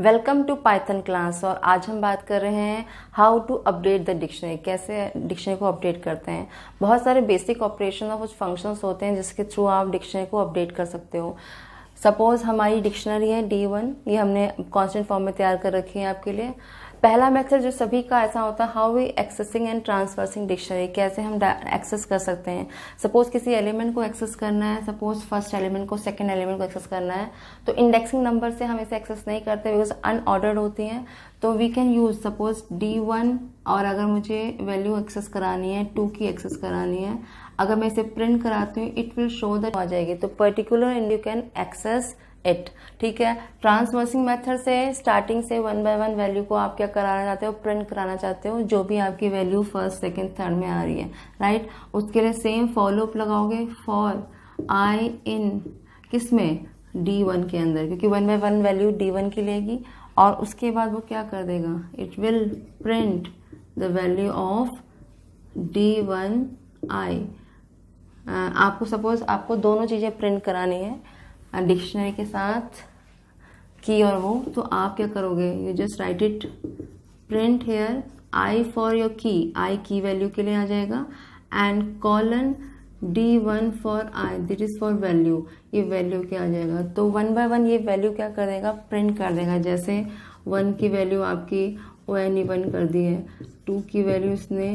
Welcome to Python class. और आज हम बात कर रहे हैं how to update the dictionary, कैसे डिक्शनरी को अपडेट करते हैं। बहुत सारे बेसिक ऑपरेशन और कुछ फंक्शंस होते हैं जिसके थ्रू आप डिक्शनरी को अपडेट कर सकते हो। सपोज हमारी डिक्शनरी है D1, ये हमने कांस्टेंट फॉर्म में तैयार कर रखी है आपके लिए। पहला मेथड जो सभी का ऐसा होता है, how we accessing and traversing dictionary, कैसे हम एक्सेस कर सकते हैं। सपोज किसी एलिमेंट को एक्सेस करना है, सपोज फर्स्ट एलिमेंट को, सेकंड एलिमेंट को एक्सेस करना है, तो इंडेक्सिंग नंबर से हम इसे एक्सेस नहीं करते बिकॉज अनऑर्डर्ड होती हैं। तो we can use suppose D1, और अगर मुझे वैल्यू एक्सेस करानी है 2 की एक्सेस करानी है, अगर मैं इसे प्रिंट कराती हूँ इट विल शो दैट आ जाएगी, तो particular and you can access it. ठीक है। ट्रांसवर्सिंग मेथड से स्टार्टिंग से 1 बाय 1 वैल्यू को आप क्या कराना चाहते हो, प्रिंट कराना चाहते हो, जो भी आपकी वैल्यू फर्स्ट सेकंड थर्ड में आ रही है, राइट। उसके लिए सेम फॉलो अप लगाओगे फॉर आई इन किसमें, D1 के अंदर, क्योंकि 1 बाय 1 वैल्यू D1 की लेगी। और उसके बाद वो क्या कर देगा, it will print the value of D1 आई। आपको सपोज आपको दोनों चीजें प्रिंट करानी है डिक्शनरी के साथ, की और वो, तो आप क्या करोगे, you just write it print here I for your key, I key value के लिए आ जाएगा, and colon D1 for I, that is for value, ये वैल्यू क्या आ जाएगा। तो 1 बाय 1 ये वैल्यू क्या कर देगा, प्रिंट कर देगा। जैसे 1 की वैल्यू आपकी ONE1 कर दी है, 2 की वैल्यू इसने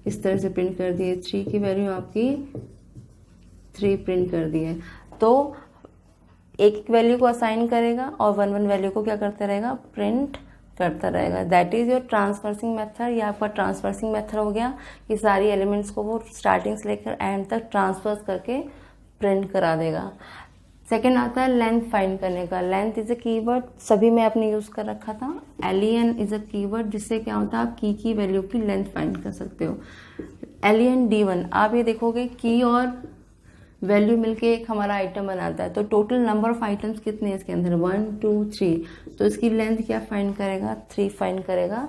इस तरह से प्रिंट कर दी है, 3 की वैल्यू आपकी 3 प्रिंट कर दी है। तो एक एक वैल्यू को असाइन करेगा और 1 1 वैल्यू को क्या करता रहेगा, प्रिंट करता रहेगा। That is your traversing method. ये आपका ट्रांसफर्सिंग मेथड हो गया कि सारी एलिमेंट्स को वो स्टार्टिंग से लेकर एंड तक ट्रांसफर करके प्रिंट करा देगा। सेकेंड आता है लेंथ फाइंड करने का। लेंथ इज अ कीवर्ड, सभी में आपने यूज कर रखा था। एलियन इज अ कीवर्ड, जिससे क्या होता है आप की वैल्यू की लेंथ फाइंड कर सकते हो। एलियन D1, आप ये देखोगे की और वैल्यू मिलके एक हमारा आइटम बनाता है, तो टोटल नंबर ऑफ आइटम्स कितने हैं इसके अंदर, 1 2 3, तो इसकी लेंथ क्या फाइंड करेगा, 3 फाइंड करेगा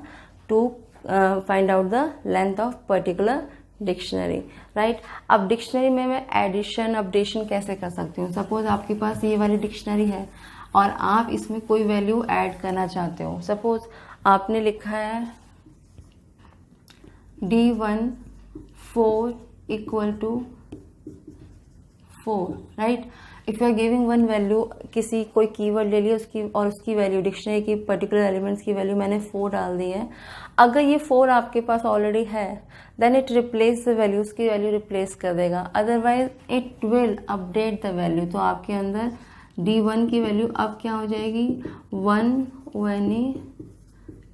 to find out the length of particular dictionary, right. अब डिक्शनरी में मैं एडिशन अपडेशन कैसे कर सकती हूँ। सपोज आपके पास ये वाली डिक्शनरी है और आप इसमें कोई वैल्यू ऐड करना चाहते हो। सपोज आपने लिखा है D1 4 equal to 4, right. If you are giving one value, किसी कोई कीवर्ड ले लिया उसकी, और उसकी वैल्यू डिक्शनरी की पर्टिकुलर एलिमेंट्स की वैल्यू मैंने 4 डाल दी है। अगर ये 4 आपके पास ऑलरेडी है then it replace the value, उसकी वैल्यू रिप्लेस कर देगा, otherwise it will update the value. तो आपके अंदर D1 की वैल्यू अब क्या हो जाएगी, 1 ONE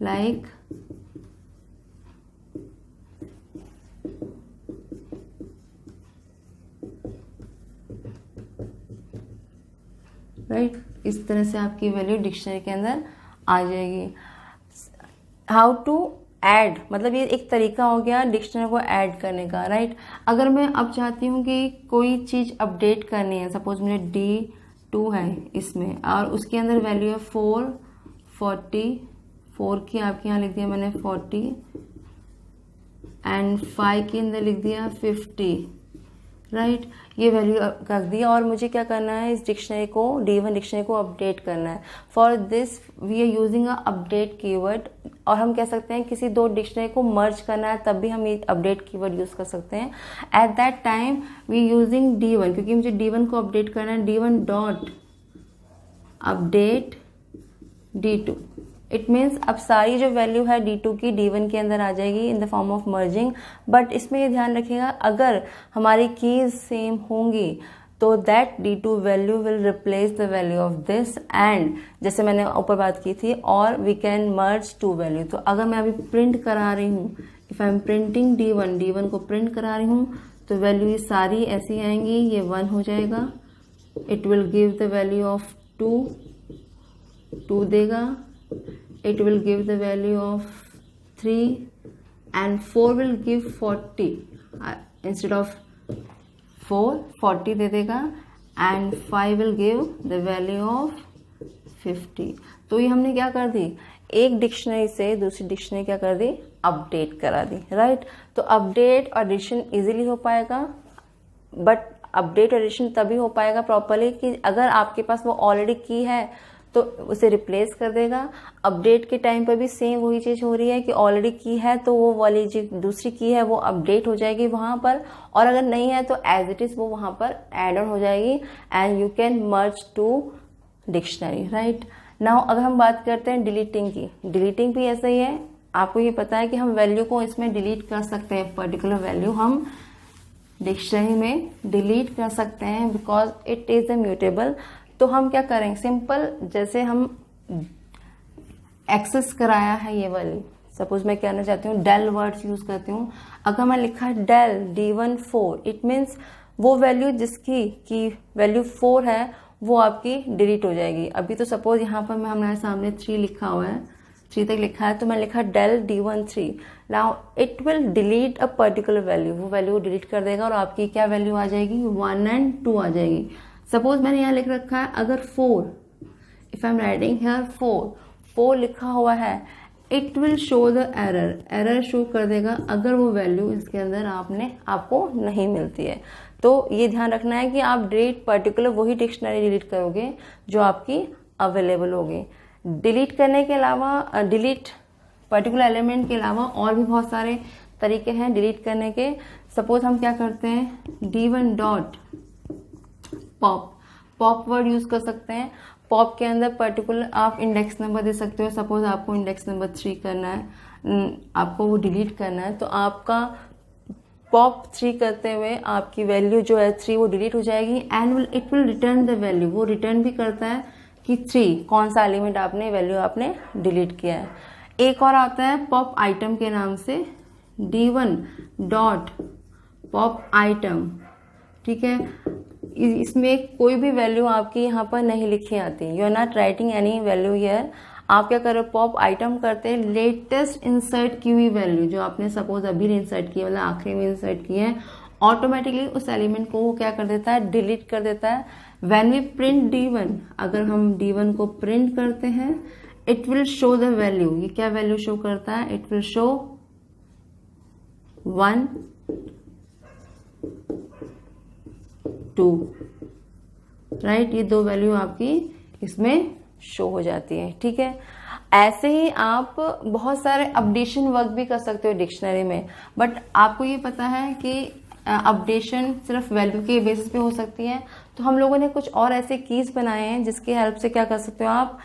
लाइक राइट। इस तरह से आपकी वैल्यू डिक्शनरी के अंदर आ जाएगी। हाउ टू ऐड, मतलब ये एक तरीका हो गया डिक्शनरी को ऐड करने का, राइट। अगर मैं अब चाहती हूँ कि कोई चीज अपडेट करनी है, सपोज मुझे D2 है इसमें और उसके अंदर वैल्यू है 4 40, 4 की आपके यहाँ लिख दिया मैंने 40 एंड 5 के अंदर लिख दिया 50, राइट। ये वैल्यू रख दिया और मुझे क्या करना है, इस डिक्शनरी को, D1 डिक्शनरी को अपडेट करना है। For this we are using a update keyword, और हम कह सकते हैं किसी दो डिक्शनरी को मर्ज करना है तब भी हम ये अपडेट कीवर्ड यूज कर सकते हैं। At that time we using D1, क्योंकि मुझे D1 को अपडेट करना है, D1 dot update D2। It means अब सारी जो वैल्यू है D2 की D1 के अंदर आ जाएगी इन the form of merging. But इसमें ये ध्यान रखिएगा, अगर हमारी कीज सेम होंगी तो that D2 value will replace the value of this, and जैसे मैंने ऊपर बात की थी, और वी कैन मर्ज 2 वैल्यू। तो अगर मैं अभी प्रिंट करा रही हूँ, if I am printing D1 को प्रिंट करा रही हूँ, तो वैल्यू ये सारी ऐसी आएंगी, ये 1 हो जाएगा, it will give the value of 2 देगा, it will give the value of 3 and 4 will give 40, instead of 4 40 दे देगा, and 5 will give the value of 50। तो ये हमने क्या कर दी, एक डिक्शनरी से दूसरी डिक्शनरी क्या कर दी, अपडेट करा दी, राइट। तो अपडेट और एडिशन इजीली हो पाएगा, बट अपडेट और एडिशन तभी हो पाएगा प्रॉपरली कि अगर आपके पास वो ऑलरेडी की है तो उसे रिप्लेस कर देगा। अपडेट के टाइम पर भी सेम वही चीज़ हो रही है कि ऑलरेडी की है तो वो वाली जो दूसरी की है वो अपडेट हो जाएगी वहाँ पर, और अगर नहीं है तो एज इट इज़ वो वहाँ पर एड ऑन हो जाएगी and you can merge to dictionary, right. Now अगर हम बात करते हैं डिलीटिंग की, डिलीटिंग भी ऐसा ही है। आपको ये पता है कि हम वैल्यू को इसमें डिलीट कर सकते हैं, पर्टिकुलर वैल्यू हम डिक्शनरी में डिलीट कर सकते हैं बिकॉज इट इज म्यूटेबल। तो हम क्या करेंगे, सिंपल, जैसे हम एक्सेस कराया है ये वाली, सपोज मैं कहना चाहती हूँ डेल वर्ड्स यूज करती हूँ। अगर मैं लिखा डेल D14, इट मीन्स वो वैल्यू जिसकी की वैल्यू 4 है वो आपकी डिलीट हो जाएगी। अभी तो सपोज यहाँ पर मैं हमारे सामने 3 लिखा हुआ है, 3 तक लिखा है, तो मैं लिखा del D13। Now it will delete a particular value, वो वैल्यू डिलीट कर देगा और आपकी क्या वैल्यू आ जाएगी, 1 और 2 आ जाएगी। सपोज मैंने यहाँ लिख रखा है अगर 4, if I am writing here 4 लिखा हुआ है, it will show the error show कर देगा अगर वो वैल्यू इसके अंदर आपको नहीं मिलती है। तो ये ध्यान रखना है कि आप डिलीट पर्टिकुलर वही डिक्शनरी डिलीट करोगे जो आपकी अवेलेबल होगी। डिलीट करने के अलावा, डिलीट पर्टिकुलर एलिमेंट के अलावा और भी बहुत सारे तरीके हैं डिलीट करने के। सपोज हम क्या करते हैं, D1 dot pop word use कर सकते हैं। पॉप के अंदर पर्टिकुलर आप इंडेक्स नंबर दे सकते हो। सपोज आपको इंडेक्स नंबर 3 करना है, आपको वो डिलीट करना है, तो आपका पॉप 3 करते हुए आपकी वैल्यू जो है 3 वो डिलीट हो जाएगी and it will return the value. वो रिटर्न भी करता है कि 3 कौन सा एलिमेंट वैल्यू आपने डिलीट किया है। एक और आता है पॉप आइटम के नाम से, D1 डॉट पॉप आइटम, ठीक है। इसमें कोई भी वैल्यू आपकी यहाँ पर नहीं लिखी आती, you are not writing any value here. आप क्या करो, पॉप आइटम करते हैं, लेटेस्ट इंसर्ट की हुई वैल्यू जो आपने सपोज अभी इंसर्ट की, मतलब आखिरी में इंसर्ट की है, ऑटोमेटिकली उस एलिमेंट को वो क्या कर देता है, डिलीट कर देता है। व्हेन वी प्रिंट D1, अगर हम D1 को प्रिंट करते हैं, it will show the value. ये क्या वैल्यू शो करता है, इट विल शो 1 2, राइट। ये 2 वैल्यू आपकी इसमें शो हो जाती है, ठीक है। ऐसे ही आप बहुत सारे अपडेशन वर्क भी कर सकते हो डिक्शनरी में, बट आपको ये पता है कि अपडेशन सिर्फ वैल्यू के बेसिस पे हो सकती है। तो हम लोगों ने कुछ और ऐसे कीज बनाए हैं जिसकी हेल्प से क्या कर सकते हो आप,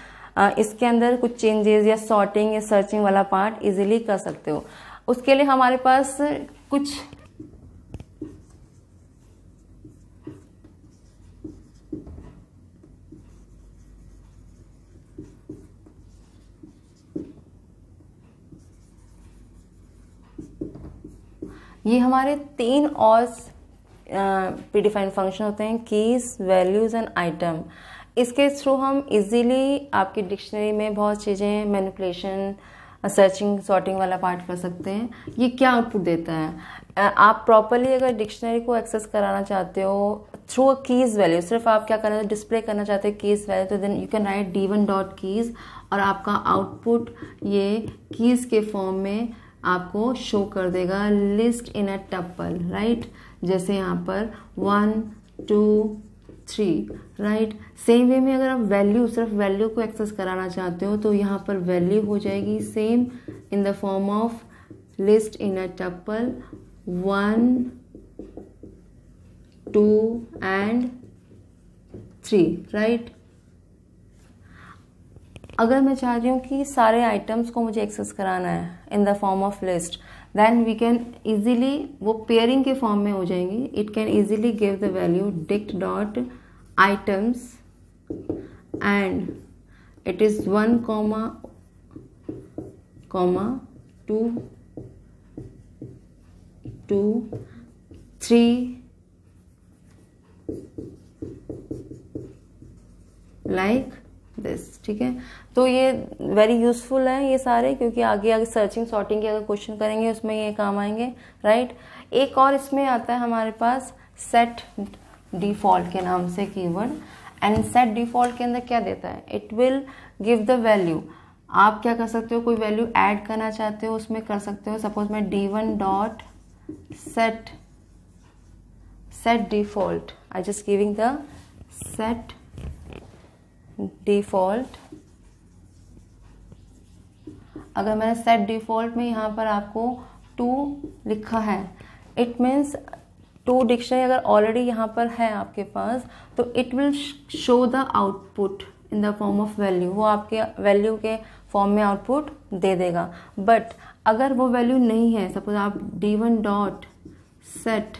इसके अंदर कुछ चेंजेस या सॉर्टिंग या सर्चिंग वाला पार्ट इजीली कर सकते हो। उसके लिए हमारे पास कुछ ये हमारे 3 और प्रीडिफाइंड फंक्शन होते हैं, कीज, वैल्यूज एंड आइटम। इसके थ्रू हम इजीली आपकी डिक्शनरी में बहुत चीज़ें, मैनिपुलेशन, सर्चिंग, सॉर्टिंग वाला पार्ट कर सकते हैं। ये क्या आउटपुट देता है, आप प्रॉपरली अगर डिक्शनरी को एक्सेस कराना चाहते हो थ्रू अ कीज वैल्यू, सिर्फ आप क्या करना, डिस्प्ले करना चाहते हो कीज वैल्यू, तो then you can write D1 dot keys और आपका आउटपुट ये कीज के फॉर्म में आपको शो कर देगा, लिस्ट इन अ टपल, राइट। जैसे यहाँ पर 1 2 3, राइट। सेम वे में अगर आप वैल्यू, सिर्फ वैल्यू को एक्सेस कराना चाहते हो तो यहाँ पर वैल्यू हो जाएगी same in the form of list in a tuple 1 2 and 3, right. अगर मैं चाह रही हूँ कि सारे आइटम्स को मुझे एक्सेस कराना है in the form of list, then we can easily, वो पेयरिंग के फॉर्म में हो जाएंगी। It can easily give the value dict dot items and it is 1 2 2 3 like this, ठीक है। तो ये वेरी यूजफुल है ये सारे, क्योंकि आगे सर्चिंग सॉर्टिंग के अगर क्वेश्चन करेंगे उसमें ये काम आएंगे, राइट। एक और इसमें आता है हमारे पास सेट डिफॉल्ट के नाम से कीवर्ड, एंड सेट डिफॉल्ट के अंदर क्या देता है, it will give the value. आप क्या कर सकते हो, कोई वैल्यू ऐड करना चाहते हो उसमें कर सकते हो। सपोज मैं D1 dot set default, I just giving the set default, अगर मैंने सेट डिफ़ॉल्ट में यहाँ पर आपको 2 लिखा है, इट मीन्स 2 डिक्शनरी अगर ऑलरेडी यहाँ पर है आपके पास, तो it will show the output in the form of value, वो आपके वैल्यू के फॉर्म में आउटपुट दे देगा। बट अगर वो वैल्यू नहीं है, सपोज आप d1 डॉट सेट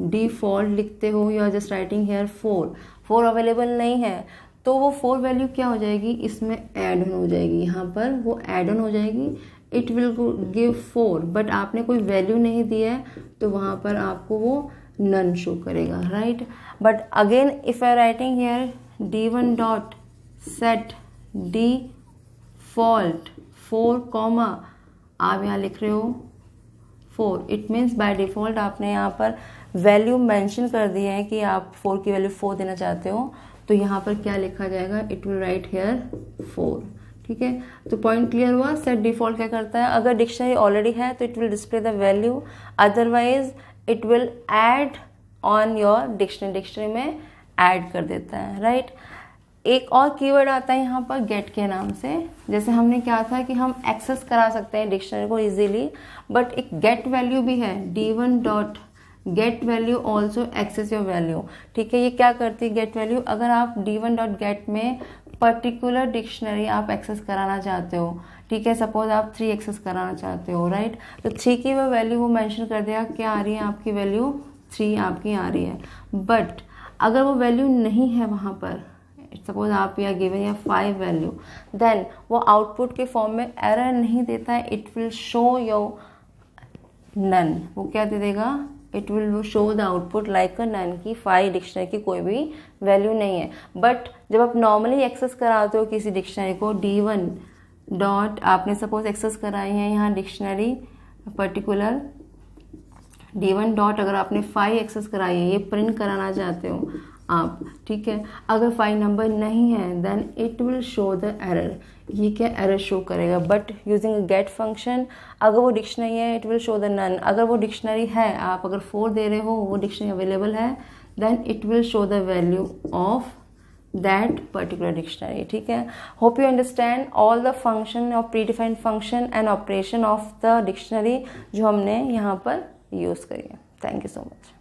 डिफ़ॉल्ट लिखते हो, you are just writing here 4 available नहीं है, तो वो 4 वैल्यू क्या हो जाएगी, इसमें ऐड ऑन हो जाएगी, यहाँ पर वो ऐड ऑन हो जाएगी, इट विल गिव 4, बट आपने कोई वैल्यू नहीं दिया है तो वहाँ पर आपको वो नन शो करेगा, right. But again if I writing here d1 dot set default 4 comma, आप यहाँ लिख रहे हो 4, इट मीन्स बाय डिफ़ॉल्ट आपने यहाँ पर वैल्यू मेंशन कर दी है कि आप 4 की वैल्यू 4 देना चाहते हो, तो यहाँ पर क्या लिखा जाएगा, इट विल राइट हेयर 4, ठीक है। तो पॉइंट क्लियर हुआ। सेट डिफ़ॉल्ट क्या करता है, अगर डिक्शनरी ऑलरेडी है तो it will display the value, otherwise it will add on your dictionary में ऐड कर देता है, राइट। एक और कीवर्ड आता है यहाँ पर गेट के नाम से, जैसे हमने क्या था कि हम एक्सेस करा सकते हैं डिक्शनरी को इजीली, बट एक गेट वैल्यू भी है, d1 dot get value also access your value, ठीक है। ये क्या करती है गेट वैल्यू, अगर आप d1 डॉट गेट में पर्टिकुलर डिक्शनरी आप एक्सेस कराना चाहते हो, ठीक है, सपोज आप 3 एक्सेस कराना चाहते हो, राइट, तो 3 की वो वैल्यू वो मेंशन कर देगा, क्या आ रही है आपकी वैल्यू 3 आपकी आ रही है। बट अगर वो वैल्यू नहीं है वहाँ पर, सपोज आप या गिवन या 5 वैल्यू, देन वो आउटपुट के फॉर्म में एरर नहीं देता है, it will show your none, वो क्या दे देगा, it will show the output like a none key 5 dictionary की कोई भी वैल्यू नहीं है। बट जब आप नॉर्मली एक्सेस कराते हो किसी डिक्शनरी को, d1 डॉट आपने सपोज एक्सेस कराई है यहाँ डिक्शनरी पर्टिकुलर d1 डॉट, अगर आपने 5 एक्सेस कराई है, ये प्रिंट कराना चाहते हो आप, ठीक है, अगर 5 नंबर नहीं है then it will show the error, ये क्या एरर शो करेगा। बट यूजिंग गेट फंक्शन अगर वो डिक्शनरी है it will show the none, अगर वो डिक्शनरी है, आप अगर 4 दे रहे हो, वो डिक्शनरी अवेलेबल है, then it will show the value of that particular dictionary, ठीक है। Hope you understand all the function और predefined function and operation of the dictionary जो हमने यहाँ पर यूज़ करी है। Thank you so much.